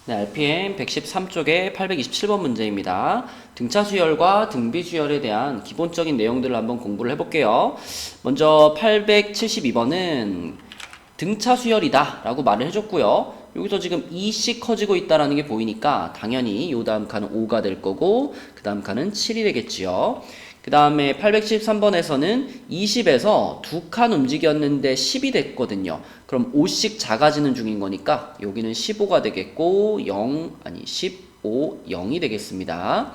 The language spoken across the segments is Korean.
네, RPM 113쪽의 827번 문제입니다. 등차 수열과 등비 수열에 대한 기본적인 내용들을 한번 공부를 해볼게요. 먼저 872번은 등차 수열이다 라고 말을 해줬고요. 여기서 지금 2씩 커지고 있다라는 게 보이니까 당연히 요 다음 칸은 5가 될 거고 그 다음 칸은 7이 되겠지요. 그 다음에 813번에서는 20에서 두 칸 움직였는데 10이 됐거든요. 그럼 5씩 작아지는 중인 거니까 여기는 15가 되겠고 15, 0이 되겠습니다.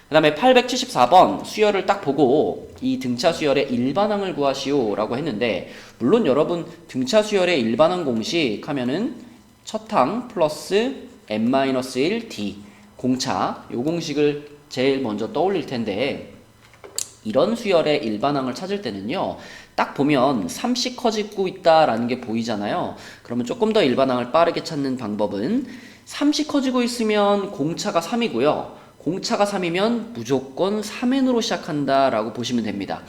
그 다음에 874번 수열을 딱 보고 이 등차 수열의 일반항을 구하시오 라고 했는데, 물론 여러분 등차 수열의 일반항 공식 하면은 첫 항 플러스 n-1d 공차, 요 공식을 제일 먼저 떠올릴 텐데, 이런 수열의 일반항을 찾을 때는요, 딱 보면 3씩 커지고 있다라는 게 보이잖아요. 그러면 조금 더 일반항을 빠르게 찾는 방법은 3씩 커지고 있으면 공차가 3이고요. 공차가 3이면 무조건 3n으로 시작한다라고 보시면 됩니다.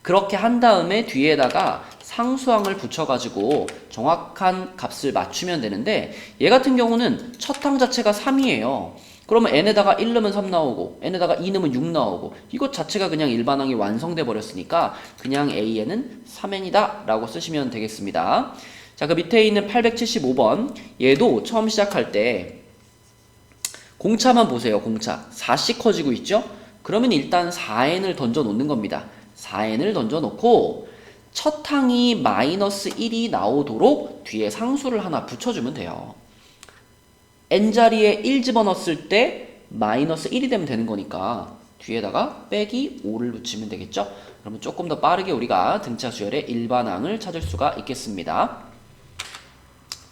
그렇게 한 다음에 뒤에다가 상수항을 붙여가지고 정확한 값을 맞추면 되는데, 얘 같은 경우는 첫 항 자체가 3이에요. 그러면 n에다가 1 넣으면 3 나오고 n에다가 2 넣으면 6 나오고, 이것 자체가 그냥 일반항이 완성돼 버렸으니까 그냥 a에는 3n이다 라고 쓰시면 되겠습니다. 자, 그 밑에 있는 875번, 얘도 처음 시작할 때 공차만 보세요. 공차 4씩 커지고 있죠? 그러면 일단 4n을 던져 놓는 겁니다. 4n을 던져 놓고 첫 항이 마이너스 1이 나오도록 뒤에 상수를 하나 붙여주면 돼요. n자리에 1 집어넣었을 때 마이너스 1이 되면 되는 거니까 뒤에다가 빼기 5를 붙이면 되겠죠? 그러면 조금 더 빠르게 우리가 등차 수열의 일반항을 찾을 수가 있겠습니다.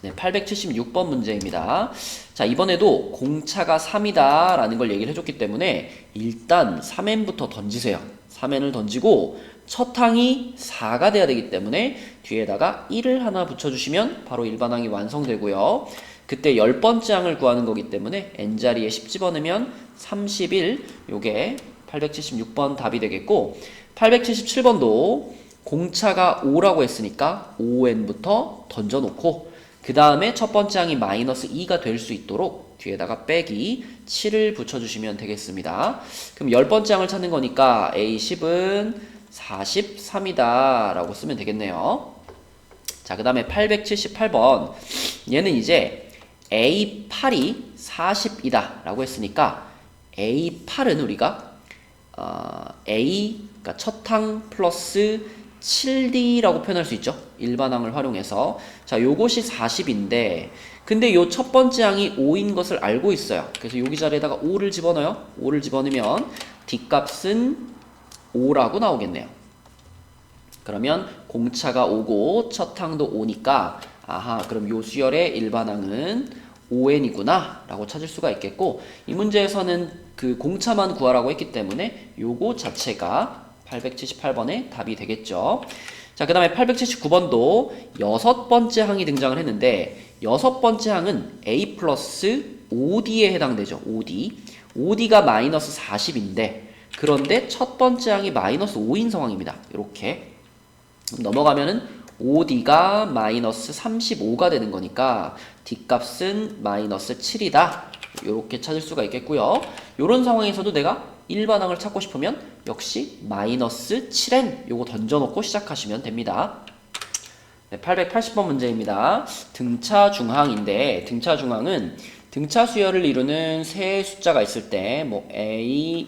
네, 876번 문제입니다. 자, 이번에도 공차가 3이다 라는 걸 얘기를 해줬기 때문에 일단 3n부터 던지세요. 3n을 던지고 첫 항이 4가 돼야 되기 때문에 뒤에다가 1을 하나 붙여주시면 바로 일반항이 완성되고요. 그때 10번째 항을 구하는 거기 때문에 n자리에 10 집어넣으면 31, 요게 876번 답이 되겠고, 877번도 공차가 5라고 했으니까 5n부터 던져놓고 그 다음에 첫 번째 항이 마이너스 2가 될 수 있도록 뒤에다가 빼기 7을 붙여주시면 되겠습니다. 그럼 10번째 항을 찾는 거니까 A10은 43이다 라고 쓰면 되겠네요. 자, 그 다음에 878번, 얘는 이제 A8이 40이다 라고 했으니까 A8은 우리가 A, 그러니까 첫 항 플러스 7D라고 표현할 수 있죠. 일반항을 활용해서. 자, 요것이 40인데 근데 요 첫 번째 항이 5인 것을 알고 있어요. 그래서 여기 자리에다가 5를 집어넣어요. 5를 집어넣으면 D값은 5라고 나오겠네요. 그러면 공차가 5고 첫 항도 5니까 아하, 그럼 요 수열의 일반항은 5n이구나 라고 찾을 수가 있겠고, 이 문제에서는 그 공차만 구하라고 했기 때문에 요거 자체가 878번의 답이 되겠죠. 자, 그 다음에 879번도 여섯 번째 항이 등장을 했는데, 여섯 번째 항은 a 플러스 5d에 해당되죠. 5d. 5d가 마이너스 40인데 그런데 첫 번째 항이 마이너스 5인 상황입니다. 이렇게 넘어가면은 5d가 마이너스 35가 되는 거니까 d값은 마이너스 7이다. 이렇게 찾을 수가 있겠고요. 이런 상황에서도 내가 일반항을 찾고 싶으면 역시 마이너스 7n 요거 던져놓고 시작하시면 됩니다. 네, 880번 문제입니다. 등차 중항인데, 등차 중항은 등차 수열을 이루는 세 숫자가 있을 때 뭐 A,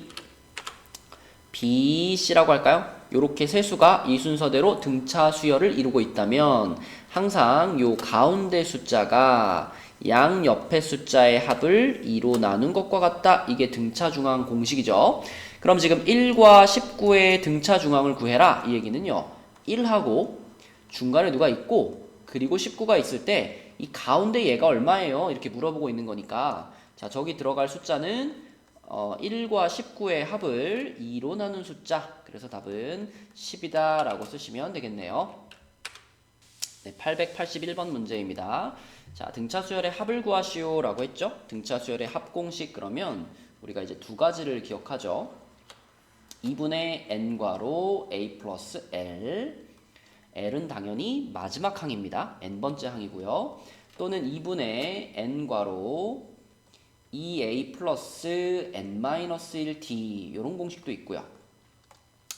B, C라고 할까요? 요렇게 세 수가 이 순서대로 등차 수열을 이루고 있다면 항상 요 가운데 숫자가 양 옆의 숫자의 합을 2로 나눈 것과 같다. 이게 등차 중항 공식이죠. 그럼 지금 1과 19의 등차 중항을 구해라. 이 얘기는요, 1하고 중간에 누가 있고 그리고 19가 있을 때 이 가운데 얘가 얼마예요? 이렇게 물어보고 있는 거니까, 자, 저기 들어갈 숫자는 1과 19의 합을 2로 나눈 숫자. 그래서 답은 10이다 라고 쓰시면 되겠네요. 네, 881번 문제입니다. 자, 등차 수열의 합을 구하시오 라고 했죠. 등차 수열의 합 공식, 그러면 우리가 이제 두 가지를 기억하죠. 2분의 n괄호 a 플러스 l, l은 당연히 마지막 항입니다. n번째 항이고요. 또는 2분의 n괄호 2a 플러스 n-1d 이런 공식도 있고요.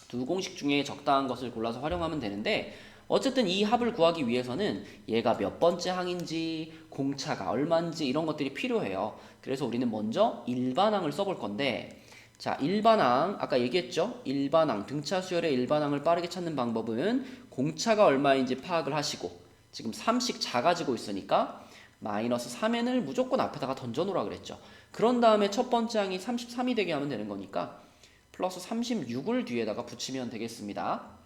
두 공식 중에 적당한 것을 골라서 활용하면 되는데 어쨌든 이 합을 구하기 위해서는 얘가 몇 번째 항인지 공차가 얼마인지 이런 것들이 필요해요. 그래서 우리는 먼저 일반항을 써볼 건데 자, 일반항 아까 얘기했죠? 일반항 등차 수열의 일반항을 빠르게 찾는 방법은 공차가 얼마인지 파악을 하시고 지금 3씩 작아지고 있으니까 마이너스 3n을 무조건 앞에다가 던져 놓으라 그랬죠. 그런 다음에 첫 번째 항이 33이 되게 하면 되는 거니까 플러스 36을 뒤에다가 붙이면 되겠습니다.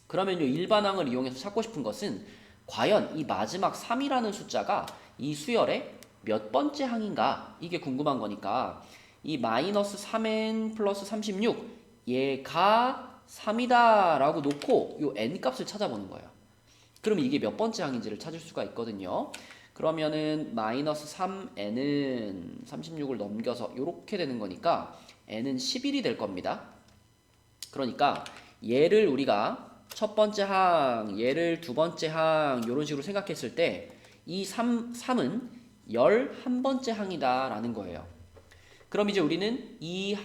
그러면 이 일반항을 이용해서 찾고 싶은 것은 과연 이 마지막 3이라는 숫자가 이 수열의 몇 번째 항인가 이게 궁금한 거니까 이 마이너스 3n 플러스 36 얘가 3이다 라고 놓고 요 n 값을 찾아보는 거예요. 그럼 이게 몇 번째 항인지를 찾을 수가 있거든요. 그러면은 마이너스 3n은 36을 넘겨서 이렇게 되는 거니까 n은 11이 될 겁니다. 그러니까 얘를 우리가 첫 번째 항, 얘를 두 번째 항 이런 식으로 생각했을 때 이 3은 11번째 항이다 라는 거예요. 그럼 이제 우리는 이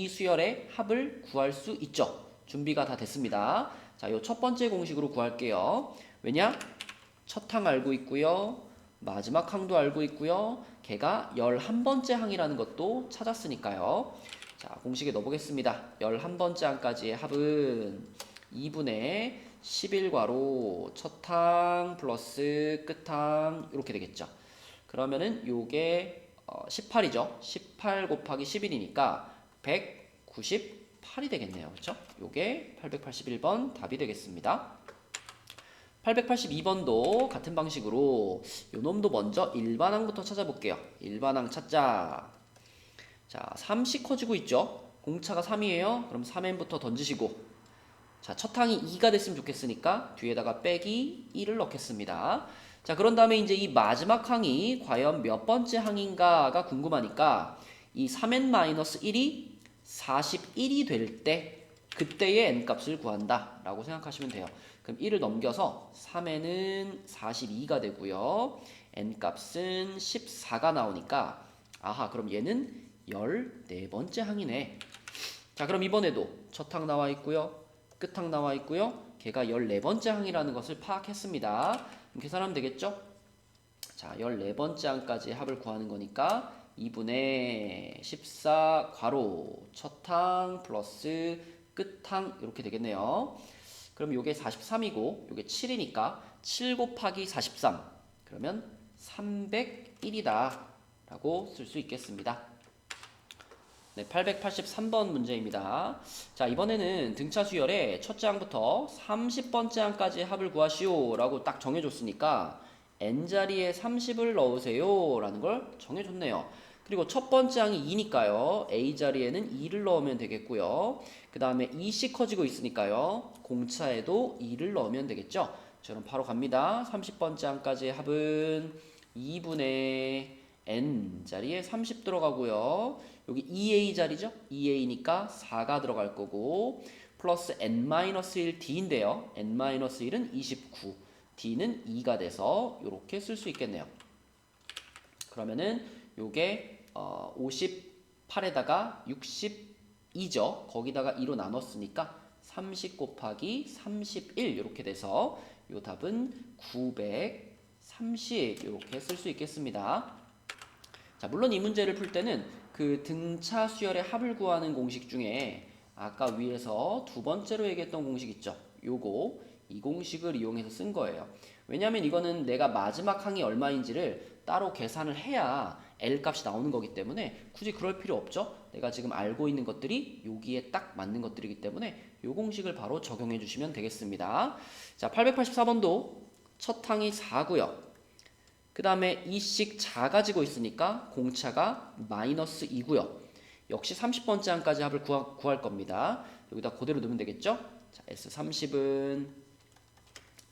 수열의 합을 구할 수 있죠. 준비가 다 됐습니다. 자, 요 첫 번째 공식으로 구할게요. 왜냐? 첫 항 알고 있고요. 마지막 항도 알고 있고요. 걔가 11번째 항이라는 것도 찾았으니까요. 자, 공식에 넣어보겠습니다. 11번째 항까지의 합은 2분의 11괄호 첫 항 플러스 끝 항 이렇게 되겠죠. 그러면은 요게 18이죠. 18 곱하기 11이니까 198이 되겠네요. 그렇죠? 요게 881번 답이 되겠습니다. 882번도 같은 방식으로 요 놈도 먼저 일반항부터 찾아볼게요. 일반항 찾자. 자, 3씩 커지고 있죠? 공차가 3이에요. 그럼 3n부터 던지시고 자, 첫 항이 2가 됐으면 좋겠으니까 뒤에다가 빼기 1을 넣겠습니다. 자, 그런 다음에 이제 이 마지막 항이 과연 몇 번째 항인가가 궁금하니까 이 3n-1이 41이 될 때 그때의 n값을 구한다 라고 생각하시면 돼요. 그럼 1을 넘겨서 3n은 42가 되고요. n값은 14가 나오니까 아하, 그럼 얘는 14번째 항이네. 자, 그럼 이번에도 첫 항 나와 있고요. 끝 항 나와 있고요. 걔가 14번째 항이라는 것을 파악했습니다. 그럼 계산하면 되겠죠? 자, 14번째 항까지 합을 구하는 거니까 2분의 14 괄호 첫 항 플러스 끝 항 이렇게 되겠네요. 그럼 요게 43이고 요게 7이니까 7 곱하기 43 그러면 301이다 라고 쓸 수 있겠습니다. 네, 883번 문제입니다. 자, 이번에는 등차 수열의 첫째 항부터 30번째 항까지 합을 구하시오 라고 딱 정해줬으니까 n자리에 30을 넣으세요 라는 걸 정해줬네요. 그리고 첫 번째 항이 2니까요. a자리에는 2를 넣으면 되겠고요. 그 다음에 2씩 커지고 있으니까요. 공차에도 2를 넣으면 되겠죠. 저는 바로 갑니다. 30번째 항까지의 합은 2분의 n 자리에 30 들어가고요. 여기 2a 자리죠? 2a니까 4가 들어갈 거고 플러스 n-1 d인데요. n-1은 29, d는 2가 돼서 이렇게 쓸 수 있겠네요. 그러면은 요게 58에다가 62죠. 거기다가 2로 나눴으니까 30 곱하기 31 이렇게 돼서 요 답은 930 이렇게 쓸 수 있겠습니다. 자, 물론 이 문제를 풀 때는 그 등차 수열의 합을 구하는 공식 중에 아까 위에서 두 번째로 얘기했던 공식 있죠. 이 공식을 이용해서 쓴 거예요. 왜냐하면 이거는 내가 마지막 항이 얼마인지를 따로 계산을 해야 L 값이 나오는 거기 때문에 굳이 그럴 필요 없죠. 내가 지금 알고 있는 것들이 여기에 딱 맞는 것들이기 때문에 이 공식을 바로 적용해 주시면 되겠습니다. 자, 884번도 첫 항이 4고요. 그 다음에 2씩 작아지고 있으니까 공차가 마이너스 2고요. 역시 30번째 항까지 합을 구할 겁니다. 여기다 그대로 넣으면 되겠죠? 자, S30은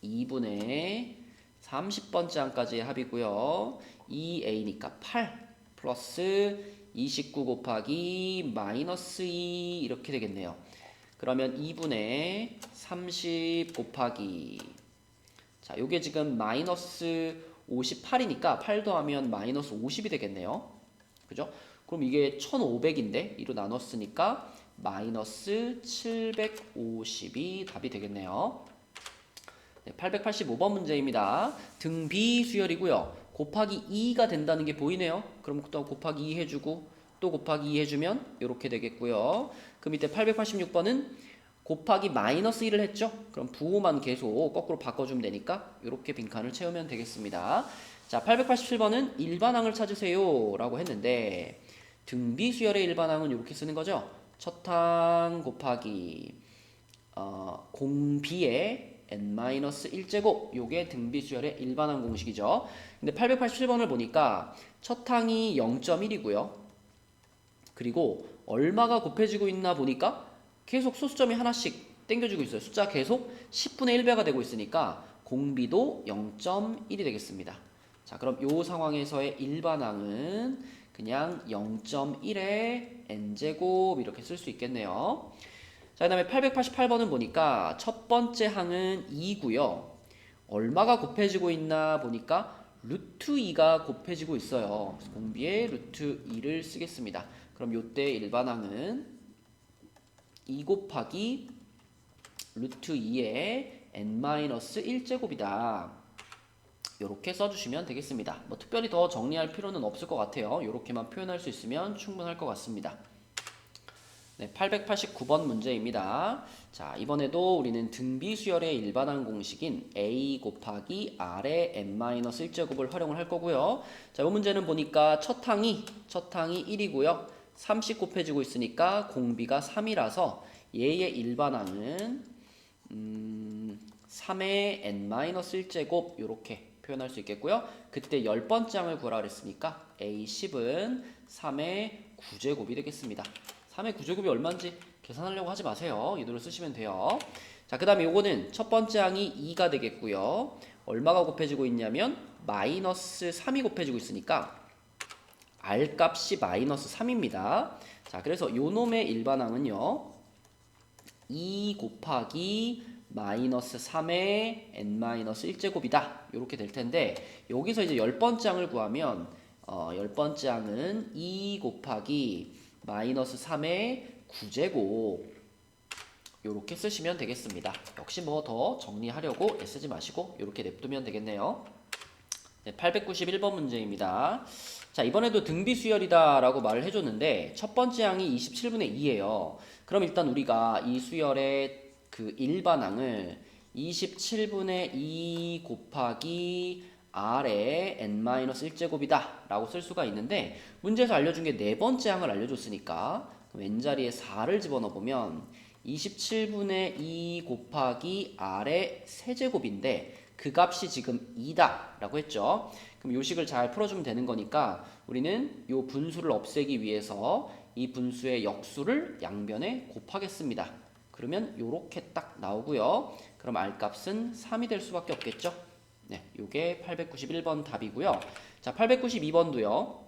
2분의 30번째 항까지의 합이고요. 2a니까 8 플러스 29 곱하기 마이너스 2 이렇게 되겠네요. 그러면 2분의 30 곱하기 자, 요게 지금 마이너스 58이니까 8 더하면 마이너스 50이 되겠네요. 그죠? 그럼 이게 1500인데 2로 나눴으니까 마이너스 750이 답이 되겠네요. 네, 885번 문제입니다. 등비 수열이고요. 곱하기 2가 된다는 게 보이네요. 그럼 또 곱하기 2 해주고 또 곱하기 2 해주면 이렇게 되겠고요. 그 밑에 886번은 곱하기 마이너스 1을 했죠. 그럼 부호만 계속 거꾸로 바꿔주면 되니까 이렇게 빈칸을 채우면 되겠습니다. 자, 887번은 일반항을 찾으세요 라고 했는데 등비 수열의 일반항은 이렇게 쓰는 거죠. 첫항 곱하기 공비의 n-1제곱 요게 등비수열의 일반항 공식이죠. 근데 887번을 보니까 첫 항이 0.1이고요. 그리고 얼마가 곱해지고 있나 보니까 계속 소수점이 하나씩 땡겨주고 있어요. 숫자 계속 10분의 1배가 되고 있으니까 공비도 0.1이 되겠습니다. 자, 그럼 요 상황에서의 일반항은 그냥 0.1의 n제곱 이렇게 쓸 수 있겠네요. 자, 그 다음에 888번은 보니까 첫 번째 항은 2고요. 얼마가 곱해지고 있나 보니까 루트 2가 곱해지고 있어요. 그래서 공비에 루트 2를 쓰겠습니다. 그럼 요때 일반항은 2 곱하기 루트 2의 n-1제곱이다. 요렇게 써주시면 되겠습니다. 뭐 특별히 더 정리할 필요는 없을 것 같아요. 요렇게만 표현할 수 있으면 충분할 것 같습니다. 네, 889번 문제입니다. 자, 이번에도 우리는 등비수열의 일반항 공식인 a 곱하기 r의 n-1제곱을 활용을 할 거고요. 자, 이 문제는 보니까 첫 항이 1이고요. 30 곱해지고 있으니까 공비가 3이라서 얘의 일반항은 3의 n-1제곱 이렇게 표현할 수 있겠고요. 그때 10번째 항을 구하라 그랬으니까 a10은 3의 9제곱이 되겠습니다. 3의 9제곱이 얼마인지 계산하려고 하지 마세요. 이대로 쓰시면 돼요. 자, 그 다음에 요거는 첫 번째 항이 2가 되겠고요. 얼마가 곱해지고 있냐면 마이너스 3이 곱해지고 있으니까 R 값이 마이너스 3입니다. 자, 그래서 요 놈의 일반항은요 2 곱하기 마이너스 3의 n-1제곱이다. 이렇게 될 텐데 여기서 이제 10번째 항을 구하면 10번째 항은 2 곱하기 마이너스 3의 9제곱 요렇게 쓰시면 되겠습니다. 역시 뭐 더 정리하려고 애쓰지 마시고 요렇게 냅두면 되겠네요. 네, 891번 문제입니다. 자, 이번에도 등비수열이다 라고 말을 해줬는데 첫 번째 항이 27분의 2예요. 그럼 일단 우리가 이 수열의 그 일반항을 27분의 2 곱하기 r의 n-1제곱이다 라고 쓸 수가 있는데 문제에서 알려준 게 네 번째 항을 알려줬으니까 n자리에 4를 집어넣어보면 27분의 2 곱하기 r의 세제곱인데 그 값이 지금 2다 라고 했죠. 그럼 요 식을 잘 풀어주면 되는 거니까 우리는 요 분수를 없애기 위해서 이 분수의 역수를 양변에 곱하겠습니다. 그러면 요렇게 딱 나오고요. 그럼 r값은 3이 될 수밖에 없겠죠. 네, 요게 891번 답이고요. 자, 892번도요.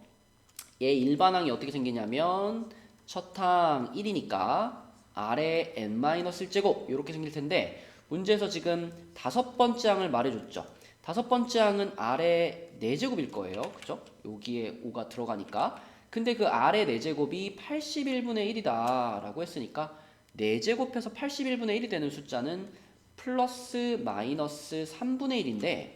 얘 일반항이 어떻게 생기냐면 첫 항 1이니까 r의 n-1제곱 이렇게 생길 텐데 문제에서 지금 다섯 번째 항을 말해줬죠. 다섯 번째 항은 r의 4제곱일 거예요. 그죠? 여기에 5가 들어가니까. 근데 그 r의 4제곱이 81분의 1이다 라고 했으니까 4제곱해서 81분의 1이 되는 숫자는 플러스 마이너스 3분의 1인데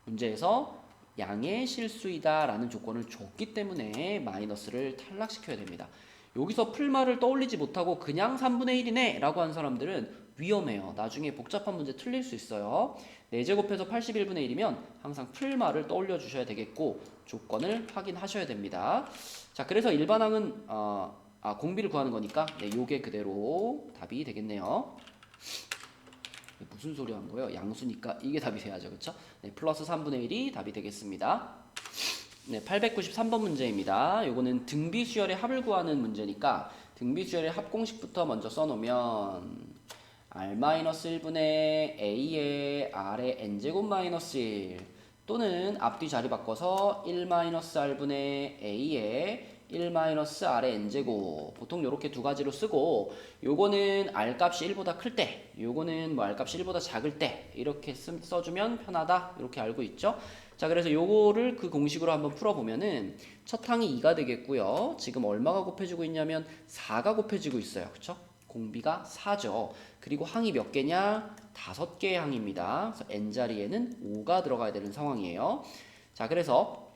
문제에서 양의 실수이다 라는 조건을 줬기 때문에 마이너스를 탈락시켜야 됩니다. 여기서 풀말을 떠올리지 못하고 그냥 3분의 1이네 라고 하는 사람들은 위험해요. 나중에 복잡한 문제 틀릴 수 있어요. 4제곱해서 81분의 1이면 항상 풀말을 떠올려 주셔야 되겠고 조건을 확인하셔야 됩니다. 자, 그래서 일반항은 공비를 구하는 거니까 네, 요게 그대로 답이 되겠네요. 무슨 소리 한 거예요? 양수니까 이게 답이 돼야죠. 그쵸? 네, 플러스 3분의 1이 답이 되겠습니다. 네, 893번 문제입니다. 요거는 등비수열의 합을 구하는 문제니까 등비수열의 합 공식부터 먼저 써놓으면 r-1분의 a의 r의 n제곱 마이너스 1 또는 앞뒤 자리 바꿔서 1-r분의 a의 1-r의 n제곱 보통 요렇게 두 가지로 쓰고 요거는 r값이 1보다 클 때 요거는 뭐 r값이 1보다 작을 때 이렇게 써주면 편하다 이렇게 알고 있죠. 자, 자, 그래서 요거를 그 공식으로 한번 풀어보면은 첫 항이 2가 되겠고요. 지금 얼마가 곱해지고 있냐면 4가 곱해지고 있어요. 그쵸? 공비가 4죠. 그리고 항이 몇 개냐? 5개의 항입니다. 그래서 n자리에는 5가 들어가야 되는 상황이에요. 자, 그래서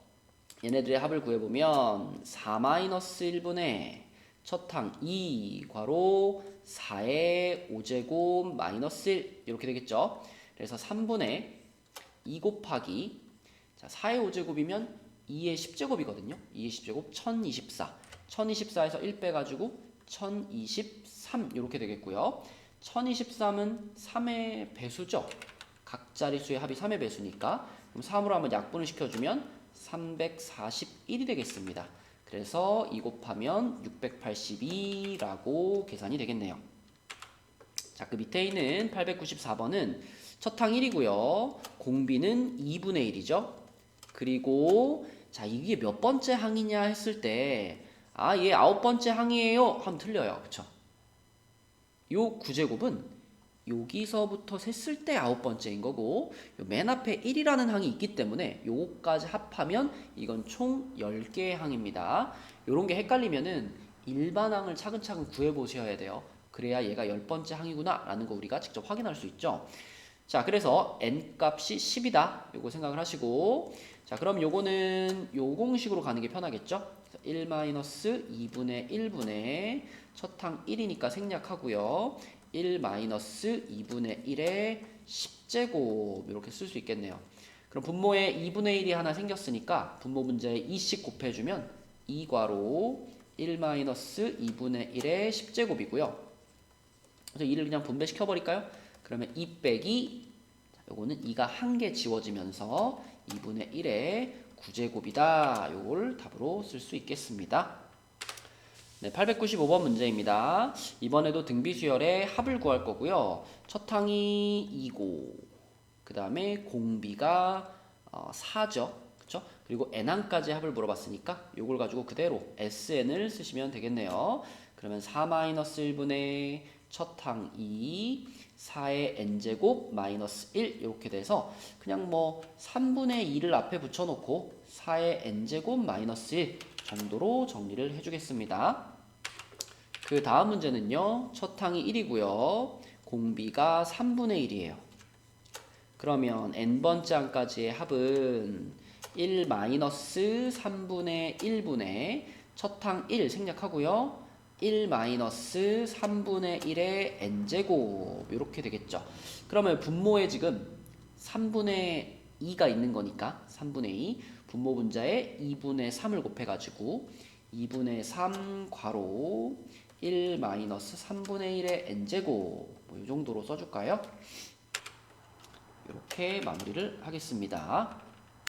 얘네들의 합을 구해보면 4-1분의 첫 항 2 괄호 4의 5제곱 마이너스 1 이렇게 되겠죠. 그래서 3분의 2 곱하기 자 4의 5제곱이면 2의 10제곱이거든요. 2의 10제곱 1024 1024에서 1 빼가지고 1023 이렇게 되겠고요. 1023은 3의 배수죠. 각 자릿수의 합이 3의 배수니까 그럼 3으로 한번 약분을 시켜주면 341이 되겠습니다. 그래서 2 곱하면 682라고 계산이 되겠네요. 자, 그 밑에 있는 894번은 첫 항 1이고요. 공비는 2분의 1이죠. 그리고 자, 이게 몇 번째 항이냐 했을 때 아, 얘 9번째 항이에요 하면 틀려요. 그쵸? 요 9제곱은 여기서부터 셌을 때 9번째인 거고 맨 앞에 1이라는 항이 있기 때문에 요거까지 합하면 이건 총 10개의 항입니다. 요런 게 헷갈리면은 일반 항을 차근차근 구해 보셔야 돼요. 그래야 얘가 10번째 항이구나 라는 거 우리가 직접 확인할 수 있죠. 자, 그래서 n 값이 10이다 요거 생각을 하시고 자, 그럼 요거는 요 공식으로 가는 게 편하겠죠. 1-2분의 1분의 첫 항 1이니까 생략하고요. 1-2분의 1의 10제곱 이렇게 쓸 수 있겠네요. 그럼 분모에 2분의 1이 하나 생겼으니까 분모 문제에 2씩 곱해주면 2괄호 1-2분의 1의 10제곱이고요. 그래서 2를 그냥 분배시켜버릴까요? 그러면 2 빼기 요거는 2가 한 개 지워지면서 2분의 1의 9제곱이다. 요걸 답으로 쓸 수 있겠습니다. 네, 895번 문제입니다. 이번에도 등비수열의 합을 구할 거고요. 첫 항이 2고 그 다음에 공비가 4죠. 그쵸? 그리고 n항까지 합을 물어봤으니까 요걸 가지고 그대로 sn을 쓰시면 되겠네요. 그러면 4-1분의 첫 항 2, 4의 n제곱 마이너스 1 이렇게 돼서 그냥 뭐 3분의 2를 앞에 붙여놓고 4의 n제곱 마이너스 1 정도로 정리를 해주겠습니다. 그 다음 문제는요. 첫 항이 1이고요. 공비가 3분의 1이에요. 그러면 n번째 항까지의 합은 1-3분의 1분의 첫 항 1 생략하고요. 1-3분의 1의 n제곱 이렇게 되겠죠. 그러면 분모에 지금 3분의 2가 있는 거니까 3분의 2 분모 분자에 2분의 3을 곱해가지고 2분의 3 괄호 1-3분의 1의 n제곱 뭐 이 정도로 써줄까요? 이렇게 마무리를 하겠습니다.